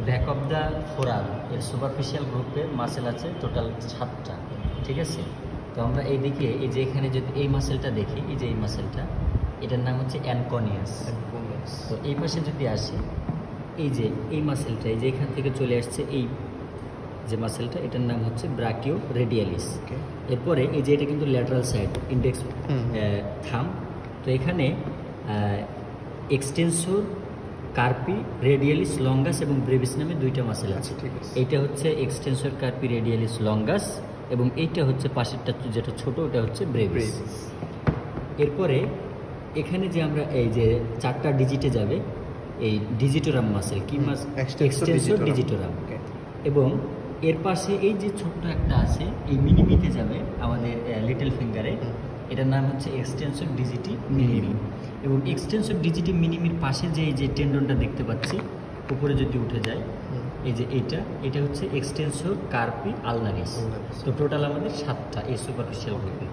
Back of the forum এর superficial গ্রুপে muscle আছে টোটাল 7টা, ঠিক আছে। তো আমরা এইদিকে এই যে এখানে যদি এই মাসেলটা দেখি, এই যে এই মাসেলটা, এটার নাম হচ্ছে অ্যানকনিয়াস। তো এই পাশে যদি আসি, এই যে এই মাসেলটা, এই যে এখান থেকে চলে আসছে এই যে মাসেলটা, এটার নাম হচ্ছে ব্রাকিও রেডিয়ালিস। এরপরে এই যে এটা কিন্তু ল্যাটারাল সাইড, ইন্ডেক্স থাম। তো এখানে এক্সটেনসর কার্পি রেডিয়ালিস লঙ্গাস এবং ব্রেভিস নামে 2টা মাসেল আছে। এইটা হচ্ছে এক্সটেনসর কার্পি রেডিয়ালিস লঙ্গাস এবং এইটা হচ্ছে পাশেরটা যেটা ছোট, ওটা হচ্ছে ব্রেভিস। এরপরে এখানে যে আমরা এই যে 4টা ডিজিটে যাবে, এই ডিজিটোরাম মাসেল, কি মাসেল? Extensor digitorum. এবং এর পাশে এই যে ছোট্ট একটা আছে, এই মিনিমিতে যাবে আমাদের লিটল ফিঙ্গারে, এটার নাম হচ্ছে এক্সটেনসর ডিজিটি মিনিমি। এবং এক্সটেনসর ডিজিটি মিনিমির পাশে যে এই যে টেন্ডনটা দেখতে পাচ্ছি উপরে যদি উঠে যায়, এই যে এটা হচ্ছে এক্সটেনসর কার্পি আলনারিস। তো টোটাল আমাদের 7টা এই সুপারফিশিয়াল গ্রুপে।